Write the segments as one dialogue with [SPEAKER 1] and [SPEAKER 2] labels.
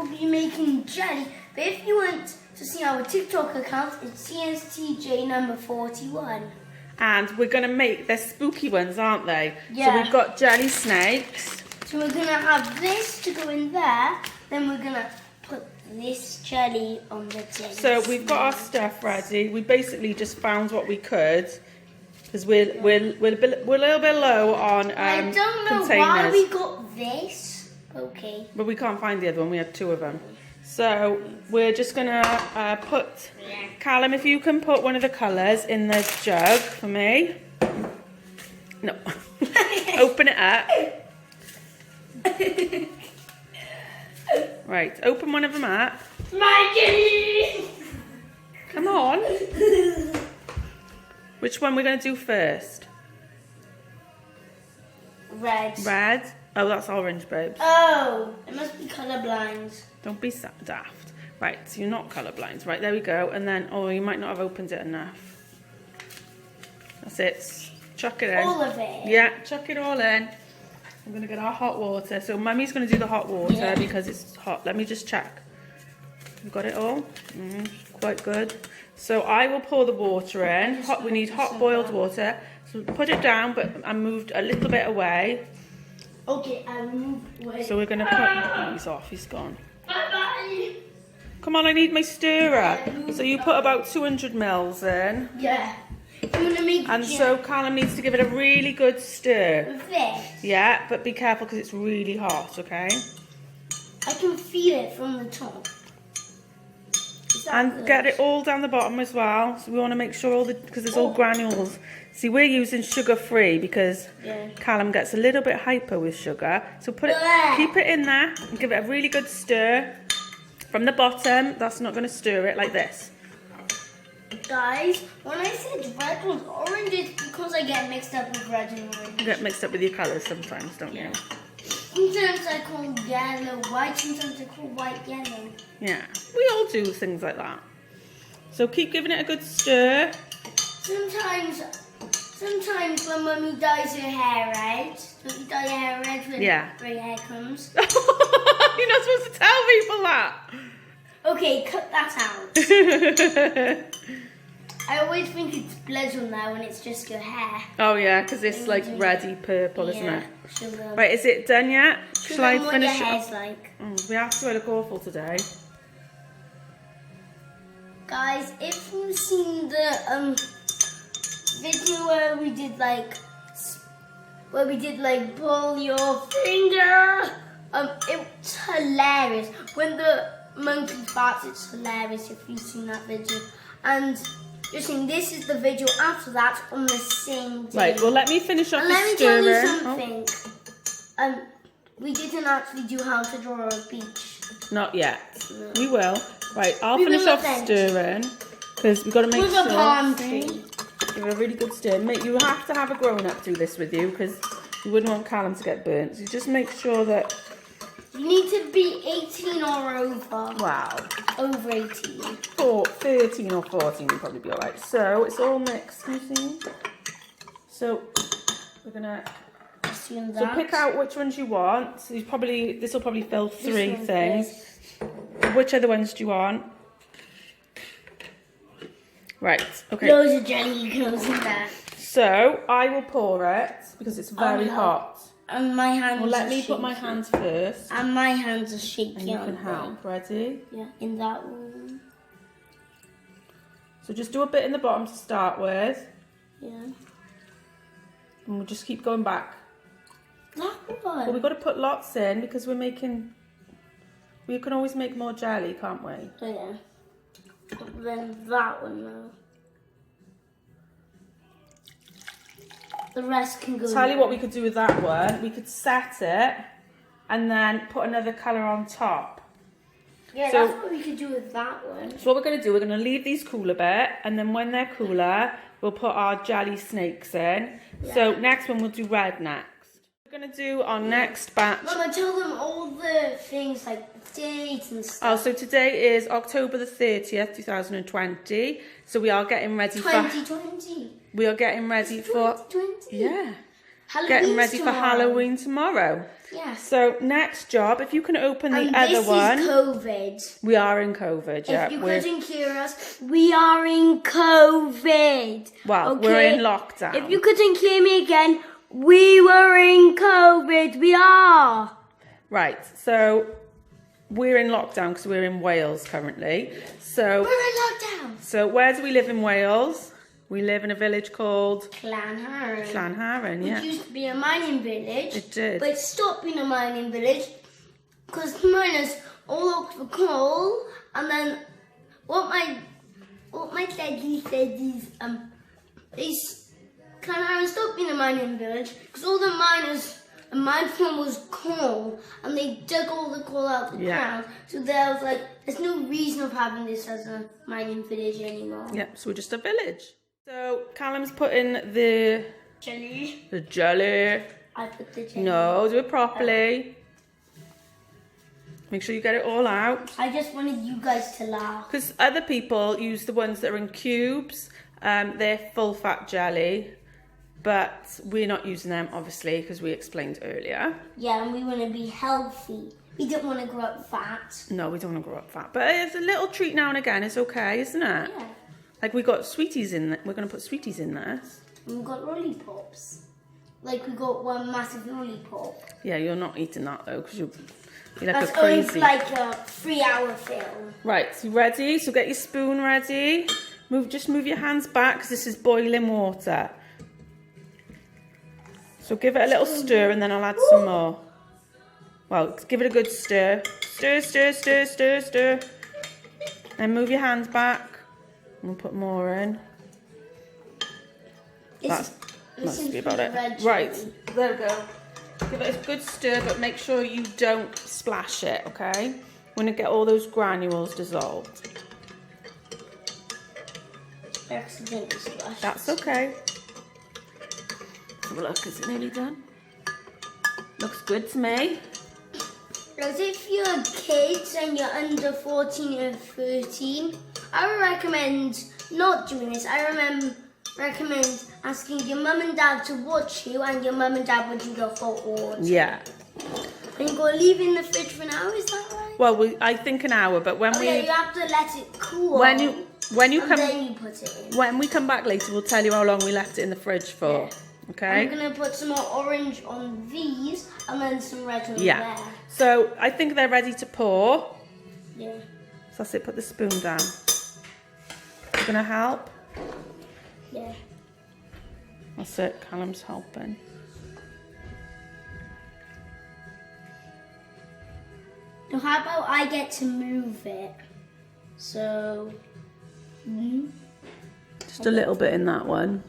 [SPEAKER 1] be making jelly. But if you want to see our TikTok account, it's CSTJ number 41.
[SPEAKER 2] And we're going to make, they're spooky ones, aren't they?
[SPEAKER 1] Yeah.
[SPEAKER 2] So we've got jelly snakes.
[SPEAKER 1] So we're going to have this to go in there. Then we're going to put this jelly on the jelly.
[SPEAKER 2] So we've got our stuff ready. We basically just found what we could. Because we're a little bit low on
[SPEAKER 1] I don't know
[SPEAKER 2] containers.
[SPEAKER 1] why we got this. Okay.
[SPEAKER 2] But we can't find the other one. We had 2 of them. So we're just going to put... Callum, if you can put one of the colours in the jug for me. No. Open it up. Right, open one of them up.
[SPEAKER 1] Maggie!
[SPEAKER 2] Come on. Which one we're going to do first?
[SPEAKER 1] Red.
[SPEAKER 2] Red? Oh, that's orange, babes.
[SPEAKER 1] Oh, it must be colourblind.
[SPEAKER 2] Don't be daft. Right, so you're not colourblind. Right, there we go. And then, oh, you might not have opened it enough. That's it. Chuck it in.
[SPEAKER 1] All of it?
[SPEAKER 2] Yeah, chuck it all in. I'm going to get our hot water. So Mummy's going to do the hot water because it's hot. Let me just check. We've got it all? Quite good. So I will pour the water in. We need hot boiled water. So put it down, but I moved a little bit away.
[SPEAKER 1] Okay, I moved away.
[SPEAKER 2] So we're going to put... Oh, he's off. He's gone.
[SPEAKER 1] Bye-bye.
[SPEAKER 2] Come on, I need my stirrer. So you put about 200 mils in.
[SPEAKER 1] Yeah. I'm gonna make
[SPEAKER 2] And so Callum needs to give it a really good stir.
[SPEAKER 1] with this.
[SPEAKER 2] Yeah, but be careful because it's really hot, okay?
[SPEAKER 1] I can feel it from the top.
[SPEAKER 2] And get it all down the bottom as well. So we want to make sure all the, because it's all granules. See, we're using sugar-free because Callum gets a little bit hyper with sugar. So put it, keep it in there and give it a really good stir. From the bottom, that's not going to stir it like this.
[SPEAKER 1] Guys, when I said red was orange, it's because I get mixed up with red and orange.
[SPEAKER 2] You get mixed up with your colours sometimes, don't you?
[SPEAKER 1] Sometimes I call yellow white, sometimes I call white yellow.
[SPEAKER 2] Yeah, we all do things like that. So keep giving it a good stir.
[SPEAKER 1] Sometimes when Mummy dyes her hair red, don't you dye your hair red when grey hair comes?
[SPEAKER 2] You're not supposed to tell people that.
[SPEAKER 1] Okay, cut that out. I always think it's blood on there when it's just your hair.
[SPEAKER 2] Oh yeah, because it's like reddy purple, isn't it?
[SPEAKER 1] Sugar.
[SPEAKER 2] Right, is it done yet? Shall I
[SPEAKER 1] what
[SPEAKER 2] finish
[SPEAKER 1] your
[SPEAKER 2] it?
[SPEAKER 1] hair's like.
[SPEAKER 2] We have to look awful today.
[SPEAKER 1] Guys, if you've seen the video where we did like pull your finger, it's hilarious. When the monkey farts, it's hilarious if you've seen that video. And you're saying this is the video after that on the same day.
[SPEAKER 2] Right, well let me finish off
[SPEAKER 1] and
[SPEAKER 2] the
[SPEAKER 1] let me tell you
[SPEAKER 2] stirrer.
[SPEAKER 1] something. We didn't actually do how to draw a beach.
[SPEAKER 2] Not yet.
[SPEAKER 1] No.
[SPEAKER 2] We will. Right, I'll
[SPEAKER 1] We
[SPEAKER 2] finish
[SPEAKER 1] will
[SPEAKER 2] off
[SPEAKER 1] eventually.
[SPEAKER 2] stirring because we've got to make
[SPEAKER 1] With
[SPEAKER 2] sure.
[SPEAKER 1] a palm tree.
[SPEAKER 2] Give it a really good stir. You have to have a grown-up do this with you because you wouldn't want Callum to get burnt. So just make sure that...
[SPEAKER 1] You need to be 18 or over.
[SPEAKER 2] Wow.
[SPEAKER 1] Over 18.
[SPEAKER 2] 13 or 14 would probably be alright. So it's all mixed, you see? So we're gonna pick out which ones you want. So this will probably fill 3 things. Which other ones do you want? Right, okay.
[SPEAKER 1] Loads of jelly goes in there.
[SPEAKER 2] So I will pour it because it's very hot.
[SPEAKER 1] And my hands
[SPEAKER 2] Well, let
[SPEAKER 1] are
[SPEAKER 2] me
[SPEAKER 1] shaky.
[SPEAKER 2] put my hands first.
[SPEAKER 1] And my hands are shaky.
[SPEAKER 2] And you can help. Ready?
[SPEAKER 1] Yeah, in that one.
[SPEAKER 2] So just do a bit in the bottom to start with.
[SPEAKER 1] Yeah.
[SPEAKER 2] And we'll just keep going back.
[SPEAKER 1] That one.
[SPEAKER 2] Well, we've got to put lots in because we can always make more jelly, can't we?
[SPEAKER 1] Oh, yeah. Then that one now. The rest can go.
[SPEAKER 2] Tell you what we could do with that one. We could set it and then put another colour on top.
[SPEAKER 1] Yeah,
[SPEAKER 2] So-
[SPEAKER 1] that's what we could do with that one.
[SPEAKER 2] So what we're going to do, we're going to leave these cool a bit, and then when they're cooler, we'll put our jelly snakes in.
[SPEAKER 1] Yeah.
[SPEAKER 2] So next one, we'll do red next. We're going to do our next batch.
[SPEAKER 1] Mama, tell them all the things like the dates and stuff.
[SPEAKER 2] Oh, so today is October the 30th, 2020. So we are getting ready
[SPEAKER 1] 2020.
[SPEAKER 2] We are getting ready for...
[SPEAKER 1] 2020.
[SPEAKER 2] Yeah. getting ready
[SPEAKER 1] tomorrow.
[SPEAKER 2] for Halloween tomorrow.
[SPEAKER 1] Yeah.
[SPEAKER 2] So next job, if you can open the
[SPEAKER 1] And
[SPEAKER 2] other one.
[SPEAKER 1] this is COVID.
[SPEAKER 2] We are in COVID, yeah.
[SPEAKER 1] If you couldn't hear us, we are in COVID.
[SPEAKER 2] Well,
[SPEAKER 1] okay?
[SPEAKER 2] we're in lockdown.
[SPEAKER 1] If you couldn't hear me again, we were in COVID. We are.
[SPEAKER 2] Right, so we're in lockdown because we're in Wales currently. So
[SPEAKER 1] We're in lockdown.
[SPEAKER 2] So where do we live in Wales? We live in a village called
[SPEAKER 1] Llanharan.
[SPEAKER 2] yeah.
[SPEAKER 1] It used to be a mining village.
[SPEAKER 2] It did.
[SPEAKER 1] But it stopped being a mining village because the miners all looked for coal. And then what my daddy said is Llanharan stopped being a mining village because all the miners. And my farm was coal, and they dug all the coal out of the ground. So there was like, there's no reason of having this as a mining village anymore.
[SPEAKER 2] Yeah, so we're just a village. So Callum's putting the
[SPEAKER 1] Jelly.
[SPEAKER 2] The jelly.
[SPEAKER 1] I put the jelly.
[SPEAKER 2] No, do it properly. Make sure you get it all out.
[SPEAKER 1] I just wanted you guys to laugh.
[SPEAKER 2] Because other people use the ones that are in cubes. They're full fat jelly. But we're not using them, obviously, because we explained earlier.
[SPEAKER 1] Yeah, and we want to be healthy. We don't want to grow up fat.
[SPEAKER 2] No, we don't want to grow up fat. But it's a little treat now and again. It's okay, isn't it?
[SPEAKER 1] Yeah.
[SPEAKER 2] Like we got sweeties in there. We're going to put sweeties in there.
[SPEAKER 1] And we've got lollipops. Like we got one massive lollipop.
[SPEAKER 2] Yeah, you're not eating that though, because you're like
[SPEAKER 1] That's
[SPEAKER 2] a crazy.
[SPEAKER 1] only like a 3-hour film.
[SPEAKER 2] Right, so you ready? So get your spoon ready. Just move your hands back because this is boiling water. So give it a little stir and then I'll add some more. Well, give it a good stir. Stir, stir, stir, stir, stir. Then move your hands back. And we'll put more in. That must be about it. Right, there we go. Give it a good stir, but make sure you don't splash it, okay? We're going to get all those granules dissolved.
[SPEAKER 1] Accidentally splashed.
[SPEAKER 2] That's okay. Have a look, is it nearly done? Looks good to me.
[SPEAKER 1] As if you're kids and you're under 14 or 13, I would recommend not doing this. I recommend asking your mum and dad to watch you, and your mum and dad would do the hot water.
[SPEAKER 2] Yeah.
[SPEAKER 1] And you're going to leave it in the fridge for an hour, is that right?
[SPEAKER 2] Well, I think an hour, but when
[SPEAKER 1] Yeah, you have to let it cool.
[SPEAKER 2] when you
[SPEAKER 1] and
[SPEAKER 2] come
[SPEAKER 1] then you put it in.
[SPEAKER 2] when we come back later, we'll tell you how long we left it in the fridge for.
[SPEAKER 1] Yeah.
[SPEAKER 2] Okay.
[SPEAKER 1] I'm going to put some more orange on these and then some red on
[SPEAKER 2] Yeah.
[SPEAKER 1] there.
[SPEAKER 2] So I think they're ready to pour.
[SPEAKER 1] Yeah.
[SPEAKER 2] So that's it. Put the spoon down. You gonna help?
[SPEAKER 1] Yeah.
[SPEAKER 2] That's it. Callum's helping.
[SPEAKER 1] So how about I get to move it? So,
[SPEAKER 2] Just a little bit in that one.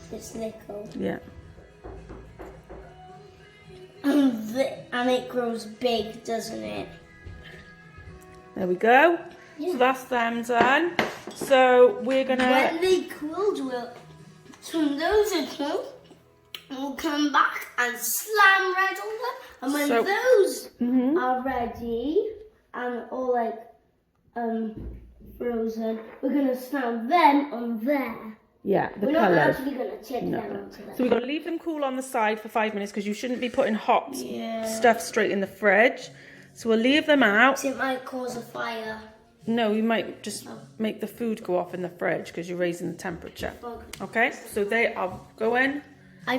[SPEAKER 1] this little.
[SPEAKER 2] Yeah.
[SPEAKER 1] And it grows big, doesn't it?
[SPEAKER 2] There we go.
[SPEAKER 1] Yeah.
[SPEAKER 2] So that's them done. So we're gonna.
[SPEAKER 1] When they cooled, when those are cooled, we'll come back and slam red on them. And when those are ready and all like frozen, we're gonna slam them on there.
[SPEAKER 2] Yeah, the
[SPEAKER 1] We're not
[SPEAKER 2] colours.
[SPEAKER 1] actually gonna tip them onto them.
[SPEAKER 2] So we've got to leave them cool on the side for 5 minutes because you shouldn't be putting hot stuff straight in the fridge. So we'll leave them out.
[SPEAKER 1] It might cause a fire.
[SPEAKER 2] No, you might just make the food go off in the fridge because you're raising the temperature. Okay, so they are going.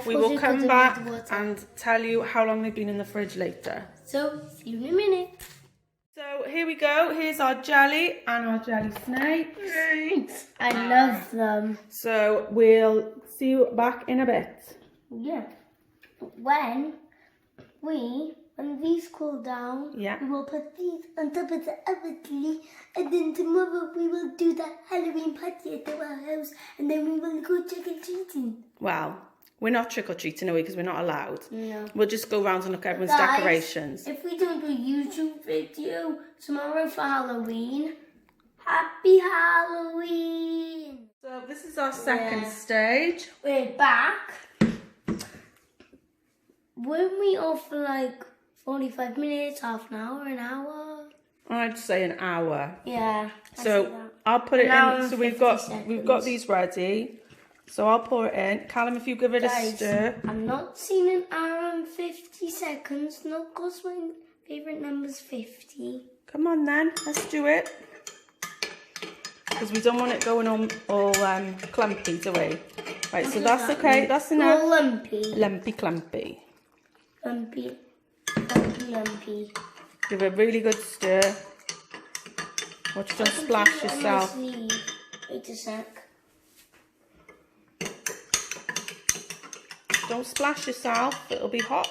[SPEAKER 2] We will come back and tell you how long they've been in the fridge later.
[SPEAKER 1] So, see you in a minute.
[SPEAKER 2] So here we go. Here's our jelly and our jelly snakes.
[SPEAKER 1] I love them.
[SPEAKER 2] So we'll see you back in a bit.
[SPEAKER 1] Yeah. When these cool down, we will put these on top of the other tree, and then tomorrow we will do the Halloween party at our house, and then we will go trick-or-treating.
[SPEAKER 2] Well, we're not trick-or-treating, are we? Because we're not allowed.
[SPEAKER 1] No.
[SPEAKER 2] We'll just go around and look at everyone's decorations.
[SPEAKER 1] If we don't do a YouTube video tomorrow for Halloween, happy Halloween!
[SPEAKER 2] So this is our second stage.
[SPEAKER 1] We're back. Weren't we off for like 45 minutes, half an hour, an hour?
[SPEAKER 2] I'd say an hour.
[SPEAKER 1] Yeah.
[SPEAKER 2] So I'll put it in. So we've got these ready. So I'll pour it in. Callum, if you give it a
[SPEAKER 1] Guys,
[SPEAKER 2] stir.
[SPEAKER 1] I'm not seeing an hour and 50 seconds, not because my favourite number's 50.
[SPEAKER 2] Come on then, let's do it. Because we don't want it going on all clumpy, do we? Right, so that's okay, that's enough.
[SPEAKER 1] Lumpy.
[SPEAKER 2] Lumpy clumpy.
[SPEAKER 1] Lumpy. Lumpy, lumpy.
[SPEAKER 2] Give it a really good stir. Watch, don't splash yourself.
[SPEAKER 1] Wait a sec.
[SPEAKER 2] Don't splash yourself, it'll be hot.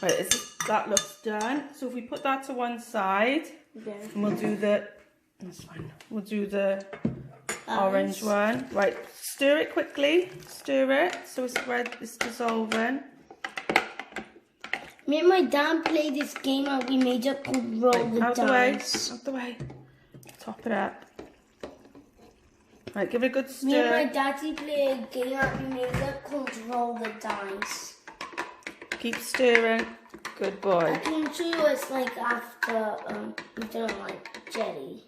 [SPEAKER 2] Right, that looks done. So if we put that to one side, and we'll do that's fine. We'll do the orange one. Right, stir it quickly. Stir it so it's dissolving.
[SPEAKER 1] Me and my dad played this game that we made up called Roll the Dice.
[SPEAKER 2] Out the way. Top it up. Right, give it a good stir.
[SPEAKER 1] Me and my daddy played a game that we made up called Roll the Dice.
[SPEAKER 2] Keep stirring. Good boy.
[SPEAKER 1] I can show you it's like after we've done like jelly.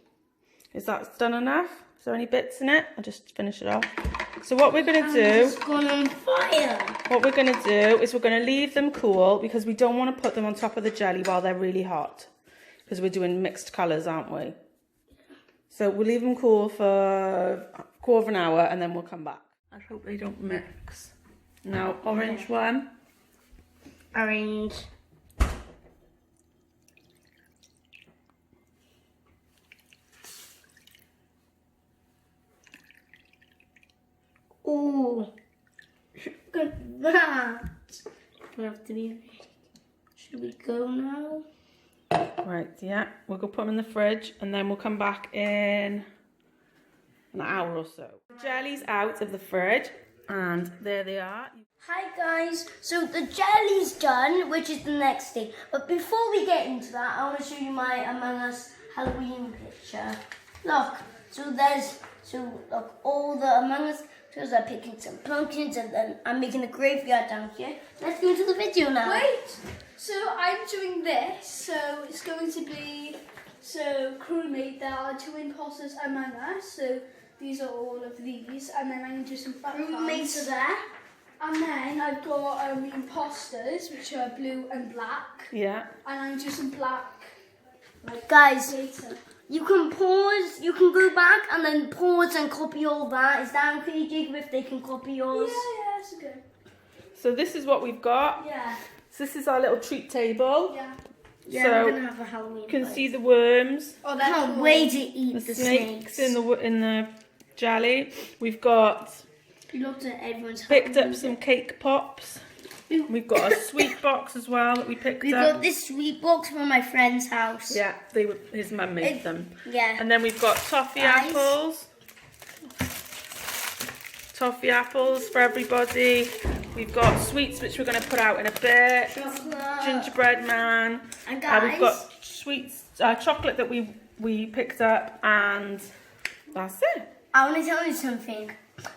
[SPEAKER 2] Is that done enough? Is there any bits in it? I'll just finish it off. So what we're going to do...
[SPEAKER 1] It's gone on fire.
[SPEAKER 2] What we're going to do is we're going to leave them cool because we don't want to put them on top of the jelly while they're really hot. Because we're doing mixed colours, aren't we? So we'll leave them cool for a quarter of an hour and then we'll come back. I hope they don't mix. Now, orange one.
[SPEAKER 1] Orange. Oh, look at that. We have to leave it. Should we go now?
[SPEAKER 2] Right, yeah. We'll go put them in the fridge and then we'll come back in an hour or so. Jelly's out of the fridge and there they are.
[SPEAKER 1] Hi guys, so the jelly's done, which is the next thing. But before we get into that, I want to show you my Among Us Halloween picture. Look, look, all the Among Us pictures are picking some pumpkins and then I'm making a graveyard down here. Let's go into the video now.
[SPEAKER 3] Wait, so I'm doing this, so it's going to be, crewmate, there are 2 imposters among us, so these are all of these, and then I'm going to do some
[SPEAKER 1] Crewmates are there.
[SPEAKER 3] And then I've got the imposters, which are blue and black,
[SPEAKER 2] Yeah.
[SPEAKER 3] and I'm going to do some black,
[SPEAKER 1] Guys,
[SPEAKER 3] later.
[SPEAKER 1] you can pause, you can go back and then pause and copy all that. Is that okay, Jacob, if they can copy yours?
[SPEAKER 3] Yeah, that's good.
[SPEAKER 2] So this is what we've got.
[SPEAKER 3] Yeah,
[SPEAKER 2] So this is our little treat table.
[SPEAKER 3] yeah.
[SPEAKER 1] Yeah,
[SPEAKER 2] So
[SPEAKER 1] we're gonna have a Halloween
[SPEAKER 2] you can
[SPEAKER 1] party.
[SPEAKER 2] see the worms,
[SPEAKER 3] Oh,
[SPEAKER 1] I
[SPEAKER 3] that's
[SPEAKER 1] can't
[SPEAKER 3] cool.
[SPEAKER 1] wait to eat
[SPEAKER 2] the
[SPEAKER 1] the
[SPEAKER 2] snakes in the jelly. We've got
[SPEAKER 1] You looked at everyone's
[SPEAKER 2] picked up
[SPEAKER 1] Halloween.
[SPEAKER 2] some cake pops. We've got a sweet box as well that we picked
[SPEAKER 1] We've
[SPEAKER 2] up.
[SPEAKER 1] got this sweet box from my friend's house.
[SPEAKER 2] Yeah, his mum made them.
[SPEAKER 1] Yeah.
[SPEAKER 2] And then we've got toffee
[SPEAKER 1] Nice.
[SPEAKER 2] apples. Toffee apples for everybody. We've got sweets which we're going to put out in a bit.
[SPEAKER 1] Chocolate.
[SPEAKER 2] Gingerbread man.
[SPEAKER 1] And guys,
[SPEAKER 2] We've got sweets, chocolate that we picked up, and that's it.
[SPEAKER 1] I want to tell you something.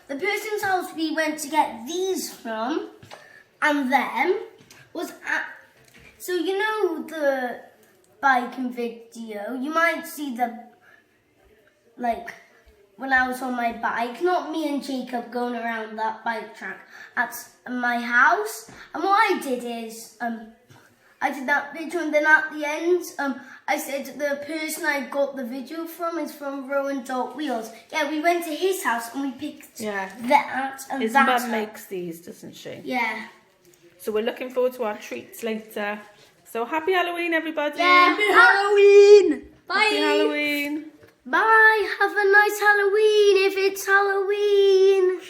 [SPEAKER 1] The person's house we went to get these from, and them, was at. So you know the biking video. You might see the when I was on my bike, not me and Jacob going around that bike track at my house. And what I did is, I did that video, and then at the end, I said the person I got the video from is from Rowan Dot Wheels. Yeah, we went to his house and we picked that. And
[SPEAKER 2] His
[SPEAKER 1] that's
[SPEAKER 2] mum makes these, doesn't she?
[SPEAKER 1] Yeah.
[SPEAKER 2] So we're looking forward to our treats later. So happy Halloween, everybody.
[SPEAKER 1] Yeah.
[SPEAKER 3] Halloween! Bye!
[SPEAKER 2] Happy Halloween.
[SPEAKER 1] Bye. Have a nice Halloween if it's Halloween.